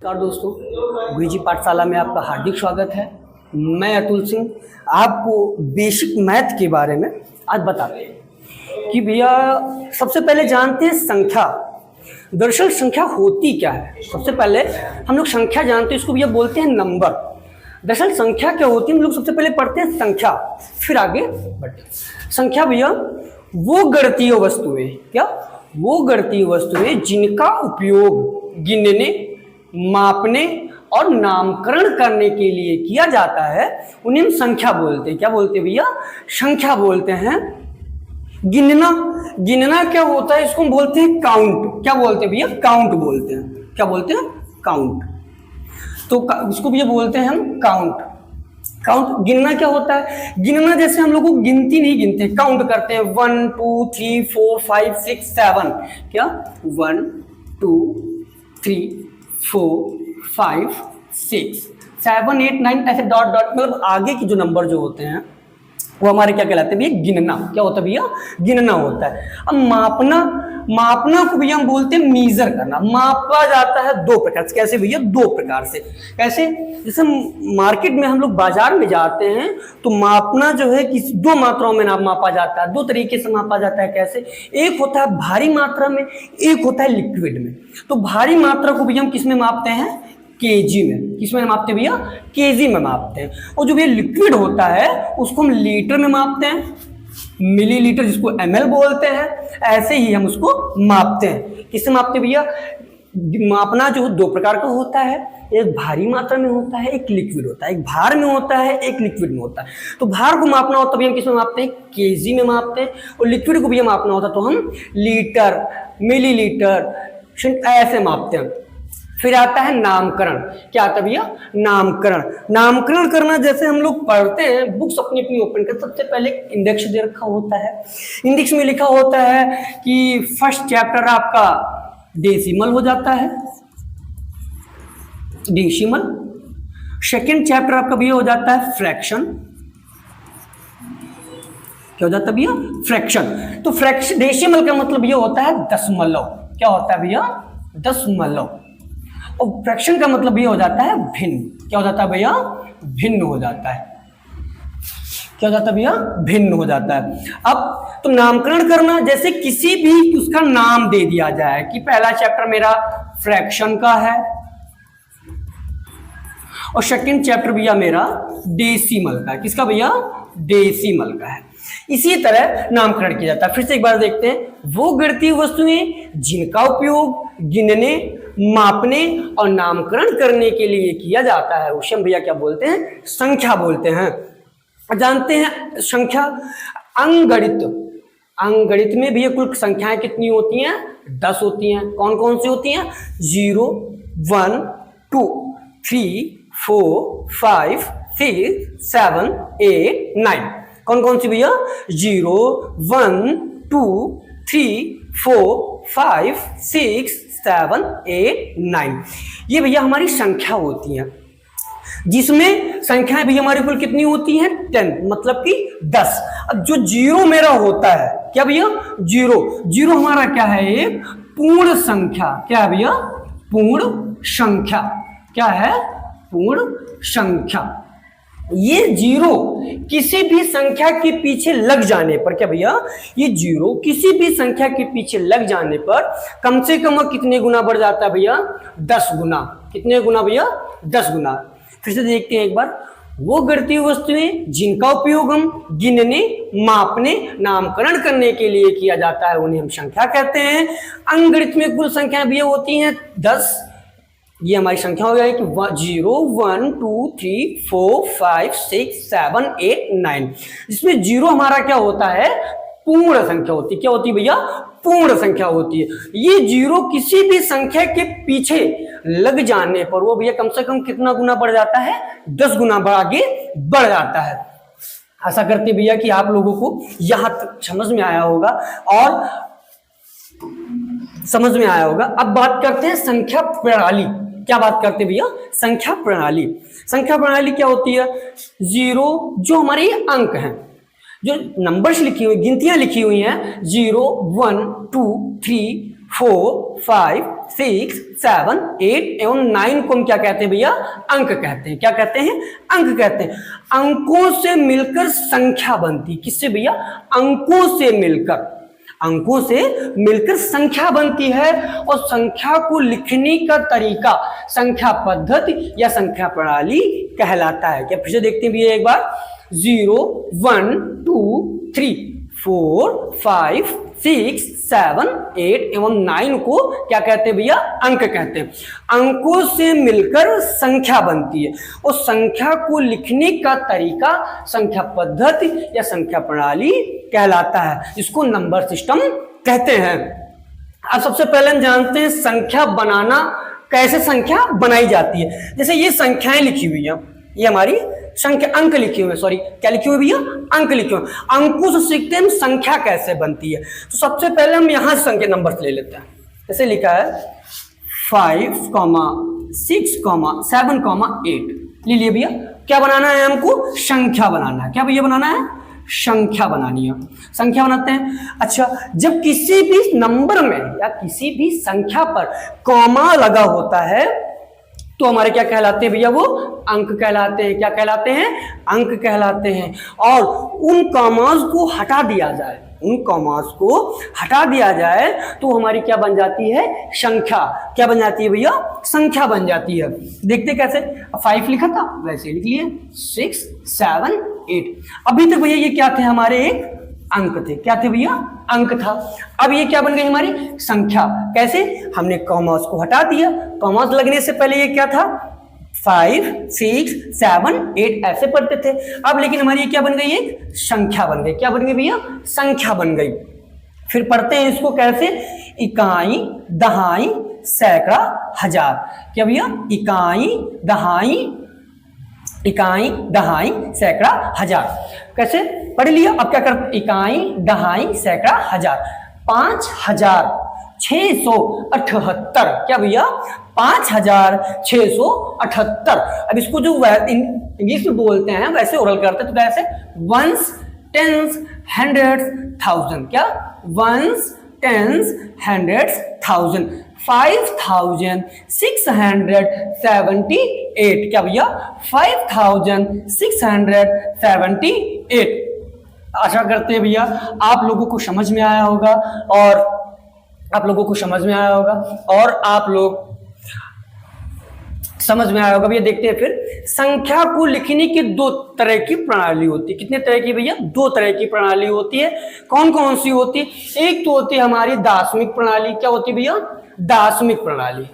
नमस्कार दोस्तों, गुरुजी पाठशाला में आपका हार्दिक स्वागत है। मैं अतुल सिंह आपको बेसिक मैथ के बारे में आज बताते हैं कि भैया सबसे पहले जानते हैं संख्या। दरअसल संख्या होती क्या है। सबसे पहले हम लोग संख्या जानते हैं, इसको भैया बोलते हैं नंबर। दरअसल संख्या क्या होती है हम लोग सबसे पहले पढ़ते हैं संख्या, फिर आगे बढ़ते हैं। संख्या भैया वो गणितीय वस्तुएं, क्या वो गणितीय वस्तुएं जिनका उपयोग गिनने, मापने और नामकरण करने के लिए किया जाता है उन्हें हम संख्या बोलते हैं। क्या बोलते हैं भैया? संख्या बोलते हैं। गिनना, गिनना क्या होता है? इसको हम बोलते हैं काउंट। क्या बोलते हैं भैया? काउंट बोलते हैं। क्या बोलते हैं? काउंट। तो इसको भैया बोलते हैं हम काउंट। काउंट गिनना क्या होता है? गिनना जैसे हम लोग को गिनती नहीं गिनते, काउंट करते हैं 1 2 3 4 5 6 7। क्या 1 2 3 4 5 6 7 8 9 ऐसे डॉट डॉट, मतलब आगे की जो नंबर जो होते हैं वो हमारे क्या कहलाते हैं भैया? गिनना। क्या होता है भैया? गिनना होता है। अब मापना, मापना को भैया हम बोलते हैं मीजर करना। मापा जाता है दो प्रकार से। कैसे भैया? दो प्रकार से। कैसे? जैसे मार्केट में हम लोग बाजार में जाते हैं तो मापना जो है किसी दो मात्राओं में मापा जाता है, दो तरीके से मापा जाता है। कैसे? एक होता है भारी मात्रा में, एक होता है लिक्विड में। तो भारी मात्रा को भैया हम किस में मापते हैं? केजी में। किसमें मापते हैं भैया? केजी में मापते हैं। और जो भैया लिक्विड होता है उसको हम लीटर में मापते हैं, मिलीलीटर जिसको ml बोलते हैं। ऐसे ही हम उसको मापते हैं। किससे मापते हैं भैया? मापना जो दो प्रकार का होता है, एक भारी मात्रा में होता है, एक लिक्विड होता है। एक भार में होता है, एक लिक्विड में होता है। तो भार को मापना होता है भैया हम किसमें मापते हैं? केजी में मापते हैं। और लिक्विड को भैया मापना होता है तो हम लीटर, मिलीलीटर ऐसे मापते हैं। फिर आता है नामकरण। क्या आता है भैया? नामकरण। नामकरण करना जैसे हम लोग पढ़ते हैं, बुक्स अपनी अपनी ओपन कर, सबसे पहले इंडेक्स दे रखा होता है। इंडेक्स में लिखा होता है कि फर्स्ट चैप्टर आपका डेसिमल हो जाता है, डेसिमल। सेकंड चैप्टर आपका भैया हो जाता है फ्रैक्शन। क्या हो जाता है भैया? फ्रैक्शन। तो फ्रैक्शन डेसिमल का मतलब ये होता है दशमलव। क्या होता है भैया? दशमलव। और फ्रैक्शन का मतलब ये हो जाता है भिन्न। क्या हो जाता है भैया? भिन्न हो जाता है। क्या हो जाता है भैया? भिन्न हो जाता है। अब तो नामकरण करना जैसे किसी भी उसका नाम दे दिया जाए कि पहला चैप्टर मेरा फ्रैक्शन का है और सेकंड चैप्टर भैया मेरा डेसिमल का है। किसका भैया? डेसिमल का है। इसी तरह नामकरण किया जाता है। फिर से एक बार देखते हैं। वो गणितीय वस्तुएं जिनका उपयोग गिनने, मापने और नामकरण करने के लिए किया जाता है उसे हम भैया क्या बोलते हैं? संख्या बोलते हैं। जानते हैं संख्या अंगगणित, अंगगणित में भैया कुल संख्याएं कितनी होती हैं? 10 होती हैं। कौन कौन सी होती हैं? 0 1 2 3 4 5 6 7 8 9। कौन कौन सी भैया? 0 1 2 3 4 5 6 7 8 9। ये भैया हमारी संख्या होती है, जिसमें संख्याएं भैया हमारी कुल कितनी होती हैं? 10, मतलब कि 10। अब जो जीरो मेरा होता है, क्या भैया? जीरो। जीरो हमारा क्या है? एक पूर्ण संख्या। क्या है भैया? पूर्ण संख्या। क्या है? पूर्ण संख्या। ये जीरो किसी भी संख्या के पीछे लग जाने पर, क्या भैया? ये जीरो किसी भी संख्या के पीछे लग जाने पर कम से कम कितने गुना बढ़ जाता है भैया? 10 गुना। कितने गुना भैया? 10 गुना। फिर से देखते हैं एक बार। वो गणितीय वस्तुएं जिनका उपयोग हम गिनने, मापने, नामकरण करने के लिए किया जाता है उन्हें हम संख्या कहते हैं। अंकगणित में कुल संख्याएं भैया होती हैं 10। ये हमारी संख्या हो गई कि 0 1 2 3 4 5 6 7 8 9, जिसमें 0 हमारा क्या होता है? पूर्ण संख्या होती है। क्या होती है भैया? पूर्ण संख्या होती है। ये 0 किसी भी संख्या के पीछे लग जाने पर वो भैया कम से कम कितना गुना बढ़ जाता है? 10 गुना आगे बढ़ जाता है। आशा करते भैया कि आप लोगों को यहां तक समझ में आया होगा और समझ में आया होगा। अब बात करते हैं संख्या प्रणाली। क्या बात करते हैं भैया? संख्या प्रणाली। संख्या प्रणाली क्या होती है? 0 जो हमारे अंक हैं, जो नंबर्स लिखी हुई, गिनतियां लिखी हुई हैं 0 1 2 3 4 5 6, 7, 8 एवं 9 को हम क्या कहते हैं भैया? अंक कहते हैं। क्या कहते हैं? अंक कहते हैं। अंकों से मिलकर संख्या बनती है। किससे भैया? अंकों से मिलकर, अंकों से मिलकर संख्या बनती है। और संख्या को लिखने का तरीका संख्या पद्धति या संख्या प्रणाली कहलाता है। क्या फिर से देखते हैं भैया एक बार? 0, 1, 2, 3, 4, 5, 6, 7, 8 एवं 9 को क्या कहते हैं भैया? अंक कहते हैं। अंकों से मिलकर संख्या बनती है और संख्या को लिखने का तरीका संख्या पद्धति या संख्या प्रणाली कहलाता है, जिसको नंबर सिस्टम कहते हैं। अब सबसे पहले हम जानते हैं संख्या बनाना, कैसे संख्या बनाई जाती है। जैसे ये संख्याएं लिखी हुई है, ये हमारी संख्या, अंक लिखे हुए, सॉरी क्या लिखे हुए भैया? अंक लिखे हुए। अंकों से सीखते हैं हम संख्या कैसे बनती है। तो सबसे पहले हम यहां से संख्या नंबर ले लेते हैं। जैसे लिखा है 5, 6, 7, 8 ले लिए भैया। क्या बनाना है हमको? संख्या बनाना है। क्या भैया बनाना है? संख्या बनानी है। संख्या बनाते हैं। अच्छा, जब किसी भी नंबर में या किसी भी संख्या पर कॉमा लगा होता है तो हमारे क्या कहलाते हैं भैया? वो अंक कहलाते हैं। क्या कहलाते हैं? अंक कहलाते हैं। और उन कॉमास को हटा दिया जाए, उन कॉमास को हटा दिया जाए तो हमारी क्या बन जाती है? संख्या। क्या बन जाती है भैया? संख्या बन जाती है। देखते कैसे? 5 लिखा था वैसे लिख लिए, 6, 7, 8। अभी तक भैया ये क्या थे? हमारे एक अंक थे। क्या थे भैया? अंक था। अब ये क्या बन गई? हमारी संख्या। कैसे? हमने कॉमास को हटा दिया। कॉमास लगने से पहले ये क्या था? 5, 6, 7, 8 ऐसे पढ़ते थे। अब लेकिन हमारी ये क्या बन गई? एक संख्या बन गई। क्या बन गई भैया? संख्या बन गई। फिर पढ़ते हैं इसको कैसे? इकाई, दहाई, सैकड़ा, हजार। क्या भैया? इकाई, दहाई, सैकड़ा, हजार। कैसे पढ़ लिया? अब क्या करते? इकाई, दहाई, सैकड़ा, हजार। 5678। क्या भैया? 5678। अब इसको जो इंग्लिश में बोलते हैं वैसे ओरल करते हैं तो कैसे? Ones, tens, hundreds, thousand. क्या? Ones, tens, hundreds, thousand. 5678। क्या भैया? 5678। आशा करते हैं भैया आप लोगों को समझ में आया होगा और आप लोग समझ में आया होगा भैया। देखते हैं फिर संख्या को लिखने की 2 तरह की प्रणाली होती है। कितने तरह की भैया? 2 तरह की प्रणाली होती है। कौन कौन सी होती है? एक तो होती है हमारी दार्शनिक प्रणाली। क्या होती है भैया? दार्शनिक प्रणाली।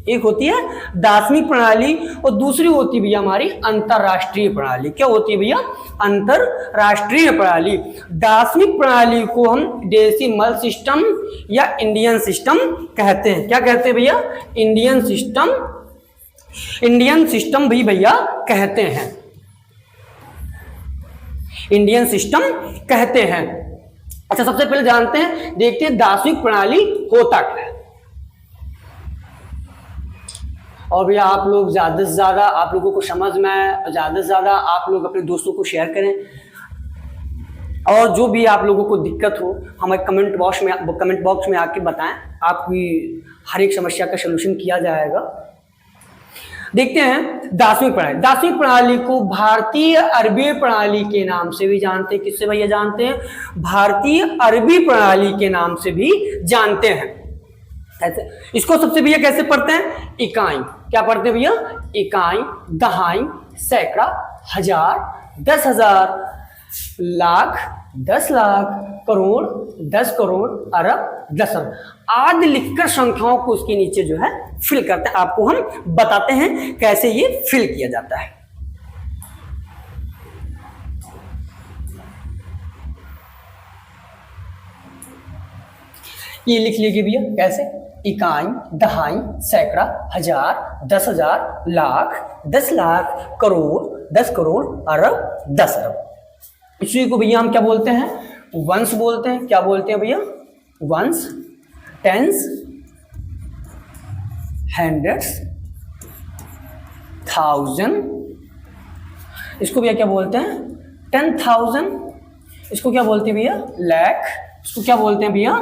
एक होती है दार्शनिक प्रणाली और दूसरी होती है भैया हमारी अंतरराष्ट्रीय प्रणाली। क्या होती है भैया? अंतरराष्ट्रीय प्रणाली। दार्शनिक प्रणाली को हम डेसिमल सिस्टम या इंडियन सिस्टम कहते हैं। क्या कहते हैं भैया? इंडियन सिस्टम भी भैया कहते हैं। इंडियन सिस्टम कहते हैं। अच्छा, सबसे पहले जानते हैं, देखते हैं दार्शनिक प्रणाली होता क्या है। और भैया आप लोग ज़्यादा से ज़्यादा आप लोगों को समझ में आए, ज़्यादा से ज़्यादा आप लोग अपने दोस्तों को शेयर करें। और जो भी आप लोगों को दिक्कत हो हमें कमेंट बॉक्स में आके बताएं। आपकी हर एक समस्या का सलूशन किया जाएगा। देखते हैं दार्शनिक प्रणाली। दार्शनिक प्रणाली को भारतीय अरबी प्रणाली के नाम से भी जानते हैं। किससे भैया जानते हैं? भारतीय अरबी प्रणाली के नाम से भी जानते हैं। ऐसे इसको सबसे भैया कैसे पढ़ते हैं? इकाई। क्या पढ़ते हैं भैया? इकाई, दहाई, सैकड़ा, हजार, 10,000, लाख, 10 लाख, करोड़, 10 करोड़, अरब, 10 अरब आदि लिखकर संख्याओं को उसके नीचे जो है फिल करते हैं। आपको हम बताते हैं कैसे ये फिल किया जाता है। ये लिख लीजिए भैया कैसे? इकाई, दहाई, सैकड़ा, हजार, 10,000, लाख, 10 लाख, करोड़, 10 करोड़, अरब, 10 अरब। इसी को भैया हम क्या बोलते हैं? वंस बोलते हैं। क्या बोलते हैं भैया? Ones, tens, hundreds, thousand. इसको भैया क्या बोलते हैं? 10,000। इसको क्या बोलते हैं भैया? लाख। इसको क्या बोलते हैं भैया?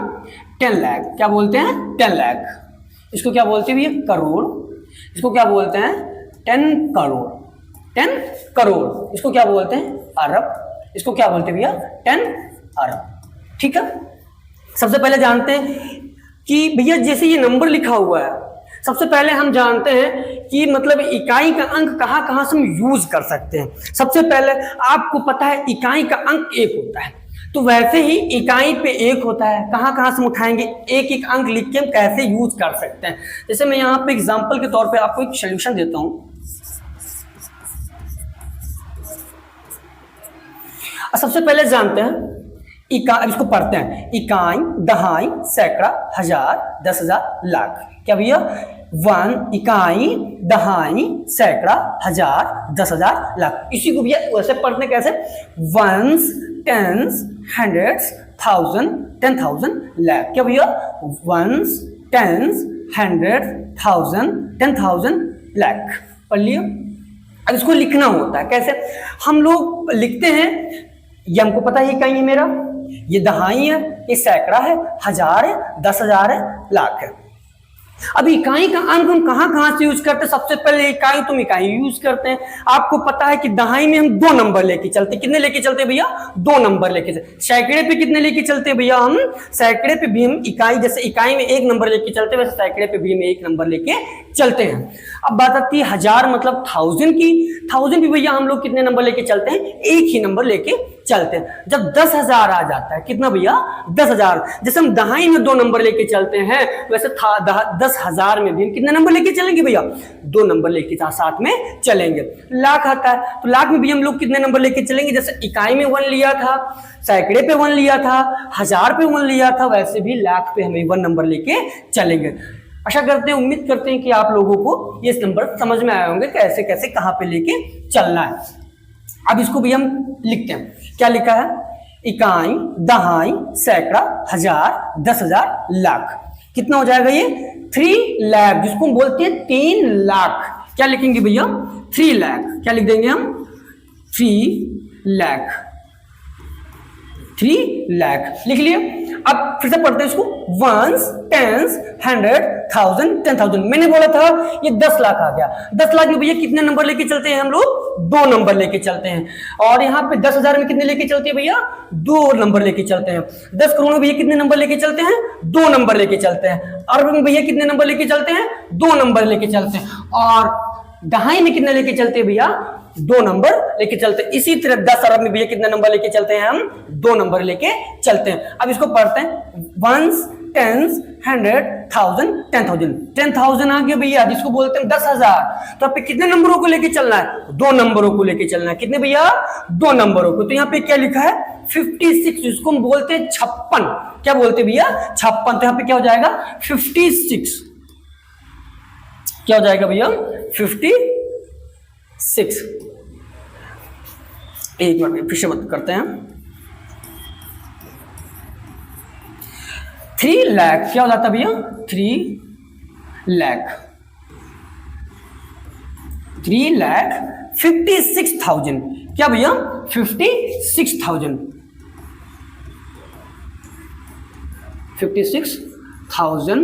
10 लाख। क्या बोलते हैं? 10 लाख। इसको क्या बोलते हैं भैया? करोड़। इसको क्या बोलते हैं? 10 करोड़। 10 करोड़। इसको क्या बोलते हैं? अरब। इसको क्या बोलते हैं भैया? 10 अरब। ठीक है। सबसे पहले जानते हैं कि भैया जैसे ये नंबर लिखा हुआ है, सबसे पहले हम जानते हैं कि मतलब इकाई का अंक कहाँ कहाँ से हम यूज कर सकते हैं। सबसे पहले आपको पता है इकाई का अंक 1 होता है, तो वैसे ही इकाई पे 1 होता है, कहाँ कहाँ से हम उठाएंगे? एक एक अंक लिख के हम कैसे यूज कर सकते हैं। जैसे मैं यहाँ पे एग्जांपल के तौर पे आपको एक सोल्यूशन देता हूँ। सबसे पहले जानते हैं इसको पढ़ते हैं। इकाई, दहाई, सैकड़ा, हजार, 10,000, लाख। क्या भैया? 1 इकाई, दहाई, सैकड़ा, हजार, 10,000, लाख। इसी को भैया वैसे पढ़ते हैं कैसे? Ones, tens, hundreds, 1000, 10,000, lakh. क्या भैया? Ones, tens, hundred, 1000, 10,000, lakh. पढ़ लिया। अब इसको लिखना होता है कैसे? हम लोग लिखते हैं, ये हमको पता है इकाई है मेरा, ये दहाई है, ये सैकड़ा है, हजार है, 10,000 है, लाख है। अब इकाई का अंक हम कहाँ कहाँ से यूज करते हैं? सबसे पहले इकाई, तुम इकाई यूज करते हैं। आपको पता है कि दहाई में हम 2 नंबर लेके चलते। कितने लेके चलते हैं भैया? 2 नंबर लेके चलते। सैकड़े पे कितने लेके चलते हैं भैया? हम सैकड़े पे भी हम इकाई, जैसे इकाई में 1 नंबर लेके चलते हैं, वैसे सैकड़े पे भी हम 1 नंबर लेके चलते हैं। अब बात आती है हजार मतलब 1000 की। 1000 भी भैया हम लोग कितने नंबर लेके चलते हैं? 1 ही नंबर लेके चलते हैं। जब 10,000 आ जाता है, कितना भैया? 10,000। जैसे हम दहाई में 2 नंबर लेके चलते हैं, वैसे 10,000 में भी हम कितने नंबर लेके चलेंगे भैया? 2 नंबर लेके साथ में चलेंगे। लाख आता है, तो लाख में भी हम लोग कितने नंबर लेके चलेंगे? जैसे इकाई में 1 लिया था, सैकड़े पे 1 लिया था, हजार पे 1 लिया था, वैसे भी लाख पे हमें 1 नंबर लेके चलेंगे। आशा करते हैं, उम्मीद करते हैं कि आप लोगों को ये नंबर समझ में आए होंगे कैसे कैसे कहाँ पे लेके चलना है। अब इसको भी हम लिखते हैं। क्या लिखा है? इकाई, दहाई, सैकड़ा, हजार, 10,000, लाख। कितना हो जाएगा ये? 3 लाख, जिसको हम बोलते हैं 3 लाख। क्या लिखेंगे भैया? 3 लाख। क्या लिख देंगे हम? 3 लाख। 3 लाख लिख लिए। अब फिर से पढ़ते हैं इसको। Ones, tens, 100, 1000, 10,000। मैंने बोला था ये 10 लाख आ गया। 10 लाख में भैया कितने नंबर लेके चलते हैं हम लोग? 2 नंबर लेके चलते हैं। और यहाँ पे 10,000 में कितने लेके चलते हैं भैया? 2 नंबर लेके चलते हैं। 10 करोड़ में भैया कितने नंबर लेके चलते हैं? 2 नंबर लेके चलते हैं। अरब में भैया कितने नंबर लेके चलते हैं? 2 नंबर लेके चलते हैं। और दहाई में कितने लेके चलते हैं भैया? 2 नंबर लेके चलते हैं। इसी तरह 10 अरब में भैया कितने नंबर लेके चलते हैं? हम 2 नंबर लेके चलते हैं। अब इसको पढ़ते हैं। Once, tens, 100, 1000, 10,000। 10,000 आ गया भैया, जिसको बोलते हैं 10,000। तो आप पे कितने नंबरों को लेके चलना है? 2 नंबरों को लेके चलना है। कितने भैया? 2 नंबरों को। तो यहाँ पे क्या लिखा है? 56, जिसको हम बोलते हैं 56। क्या बोलते हैं भैया? 56। तो यहाँ पे क्या हो जाएगा? 56। क्या हो जाएगा भैया? 56। एक मिनट फिर से बात करते हैं। 3 लाख क्या हो जाता है भैया? 3 लाख। 3,56,000। क्या भैया? 56,000। 56,000।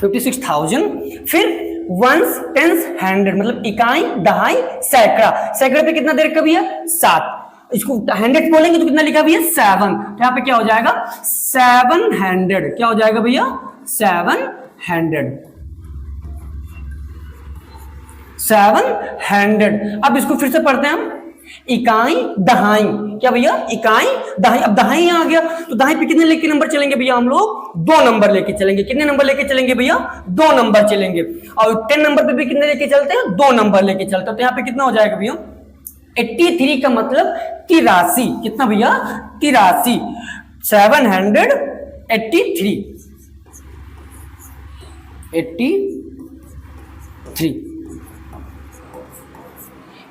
56,000। फिर वंस, टेंस, 100 मतलब इकाई, दहाई, सैकड़ा। सैकड़े पे कितना दे रखा भैया? 7। इसको 100 बोलेंगे तो कितना लिखा भैया? 7। तो यहाँ पे क्या हो जाएगा? 700। क्या हो जाएगा भैया? 700। 700। अब इसको फिर से पढ़ते हैं हम। इकाई, दहाई। क्या भैया? इकाई, दहाई। अब दहाई आ गया, तो दहाई पे कितने लेके नंबर चलेंगे भैया? हम लोग 2 नंबर लेके चलेंगे। कितने नंबर लेके चलेंगे भैया? 2 नंबर चलेंगे। और 10 नंबर पे भी कितने लेके चलते हैं? 2 नंबर लेके चलते हैं। तो यहाँ पे कितना हो जाएगा भैया? 83 का मतलब 83। कितना भैया? 83। 783। 83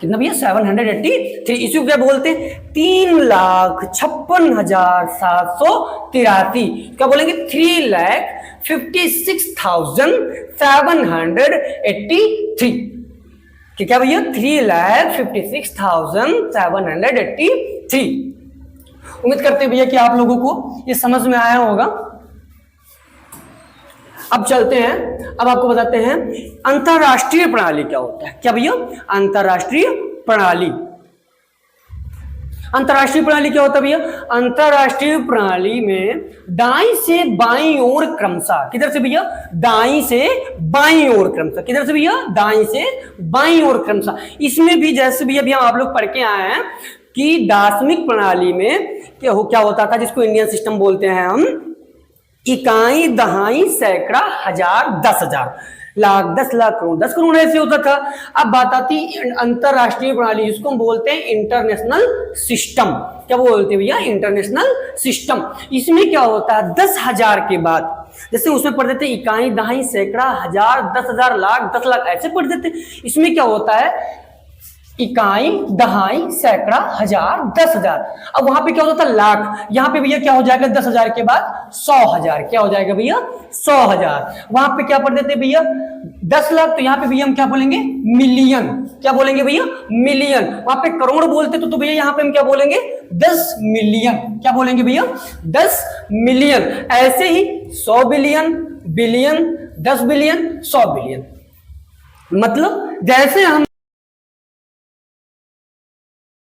कितना भैया? 783। इसी को क्या बोलते हैं? 3,56,783। क्या बोलेंगे? 3,56,783। क्या भैया? 3,56,783। उम्मीद करते हैं भैया कि आप लोगों को ये समझ में आया होगा। अब चलते हैं, अब आपको बताते हैं अंतरराष्ट्रीय प्रणाली क्या होता है। क्या भैया? अंतरराष्ट्रीय प्रणाली। अंतरराष्ट्रीय प्रणाली क्या होता है भैया? अंतरराष्ट्रीय प्रणाली में दाईं से बाईं ओर क्रमशः, किधर से भैया? दाईं से बाईं ओर क्रमशः। किधर से भैया? दाईं से बाईं ओर क्रमशः। इसमें भी जैसे भी अभी हम आप लोग पढ़ के आए हैं कि दार्शनिक प्रणाली में क्या होता था, जिसको इंडियन सिस्टम बोलते हैं हम, इकाई, दहाई, सैकड़ा, हजार, 10,000, लाख, 10 लाख, करोड़, 10 करोड़ ऐसे होता था। अब बात आती अंतरराष्ट्रीय प्रणाली, जिसको हम बोलते हैं इंटरनेशनल सिस्टम। क्या बोलते हैं भैया? International system. इसमें क्या होता है, 10,000 के बाद जैसे उसमें पढ़ देते इकाई, दहाई, सैकड़ा, हजार, 10,000, लाख, 10 लाख ऐसे पढ़ देते। इसमें क्या होता है, इकाई, दहाई, सैकड़ा, हजार, 10,000। अब वहां पे क्या होता था, लाख। यहां पे भैया क्या हो जाएगा, 10,000 के बाद 100,000। क्या हो जाएगा भैया? 100,000। वहां पे क्या पढ़ देते भैया, 10 लाख, तो यहां पे भैया हम क्या बोलेंगे, मिलियन। क्या बोलेंगे भैया? मिलियन। वहां पे करोड़ बोलते तो भैया यहां पे हम क्या बोलेंगे, 10 मिलियन। क्या बोलेंगे भैया? 10 मिलियन। ऐसे ही 100 बिलियन, बिलियन, 10 बिलियन, 100 बिलियन। मतलब जैसे हम